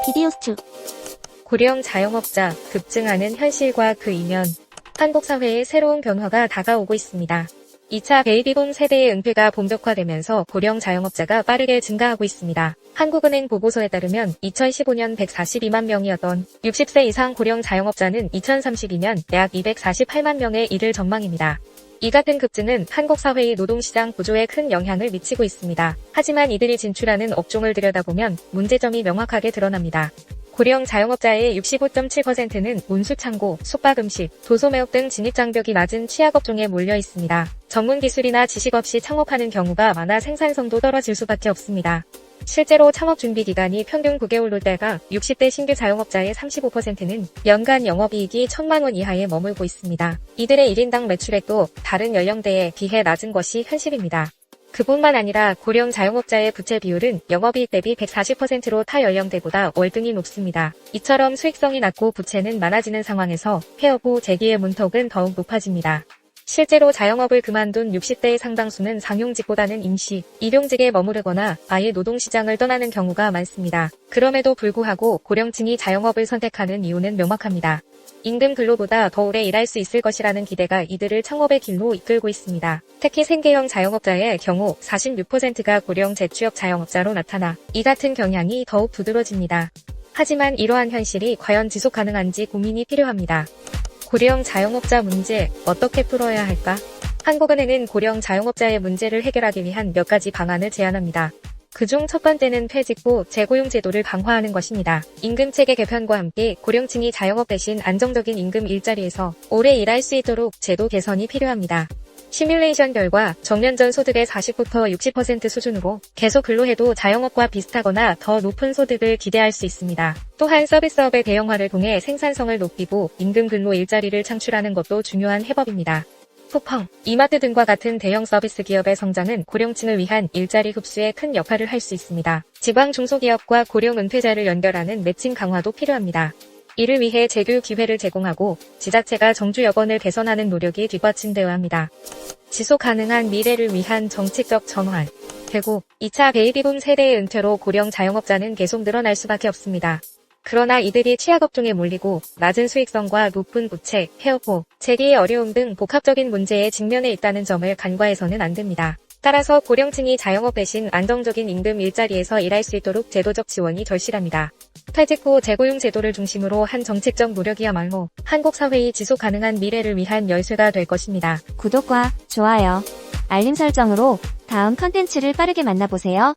비디오 스튜. 고령 자영업자 급증하는 현실과 그 이면. 한국 사회에 새로운 변화가 다가오고 있습니다. 2차 베이비붐 세대의 은퇴가 본격화되면서 고령 자영업자가 빠르게 증가하고 있습니다. 한국은행 보고서에 따르면 2015년 142만 명이었던 60세 이상 고령 자영업자는 2032년 약 248만 명에 이를 전망입니다. 이 같은 급증은 한국 사회의 노동시장 구조에 큰 영향을 미치고 있습니다. 하지만 이들이 진출하는 업종을 들여다보면 문제점이 명확하게 드러납니다. 고령 자영업자의 65.7%는 운수창고, 숙박음식, 도소매업 등 진입장벽이 낮은 취약업종에 몰려 있습니다. 전문 기술이나 지식 없이 창업하는 경우가 많아 생산성도 떨어질 수밖에 없습니다. 실제로 창업 준비 기간이 평균 9개월로 때가 60대 신규 자영업자의 35%는 연간 영업이익이 1,000만 원 이하에 머물고 있습니다. 이들의 1인당 매출액도 다른 연령대에 비해 낮은 것이 현실입니다. 그뿐만 아니라 고령 자영업자의 부채 비율은 영업이익 대비 140%로 타 연령대보다 월등히 높습니다. 이처럼 수익성이 낮고 부채는 많아지는 상황에서 폐업 후 재기의 문턱은 더욱 높아집니다. 실제로 자영업을 그만둔 60대의 상당수는 상용직보다는 임시, 일용직에 머무르거나 아예 노동시장을 떠나는 경우가 많습니다. 그럼에도 불구하고 고령층이 자영업을 선택하는 이유는 명확합니다. 임금 근로보다 더 오래 일할 수 있을 것이라는 기대가 이들을 창업의 길로 이끌고 있습니다. 특히 생계형 자영업자의 경우 46%가 고령 재취업 자영업자로 나타나 이 같은 경향이 더욱 두드러집니다. 하지만 이러한 현실이 과연 지속 가능한지 고민이 필요합니다. 고령 자영업자 문제 어떻게 풀어야 할까? 한국은행은 고령 자영업자의 문제를 해결하기 위한 몇 가지 방안을 제안합니다. 그중 첫 번째는 퇴직 후 재고용 제도를 강화하는 것입니다. 임금 체계 개편과 함께 고령층이 자영업 대신 안정적인 임금 일자리에서 오래 일할 수 있도록 제도 개선이 필요합니다. 시뮬레이션 결과 정년 전 소득의 40부터 60% 수준으로 계속 근로해도 자영업과 비슷하거나 더 높은 소득을 기대할 수 있습니다. 또한 서비스업의 대형화를 통해 생산성을 높이고 임금 근로 일자리를 창출하는 것도 중요한 해법입니다. 쿠팡, 이마트 등과 같은 대형 서비스 기업의 성장은 고령층을 위한 일자리 흡수에 큰 역할을 할 수 있습니다. 지방 중소기업과 고령 은퇴자를 연결하는 매칭 강화도 필요합니다. 이를 위해 재교육 기회를 제공하고 지자체가 정주 여건을 개선하는 노력이 뒷받침되어야 합니다. 지속 가능한 미래를 위한 정책적 전환. 결국 2차 베이비붐 세대의 은퇴로 고령 자영업자는 계속 늘어날 수밖에 없습니다. 그러나 이들이 취약업종에 몰리고 낮은 수익성과 높은 부채, 폐업 후 재기의 어려움 등 복합적인 문제에 직면해 있다는 점을 간과해서는 안 됩니다. 따라서 고령층이 자영업 대신 안정적인 임금 일자리에서 일할 수 있도록 제도적 지원이 절실합니다. 퇴직 후 재고용 제도를 중심으로 한 정책적 노력이야말로 한국 사회의 지속 가능한 미래를 위한 열쇠가 될 것입니다. 구독과 좋아요, 알림 설정으로 다음 컨텐츠를 빠르게 만나보세요.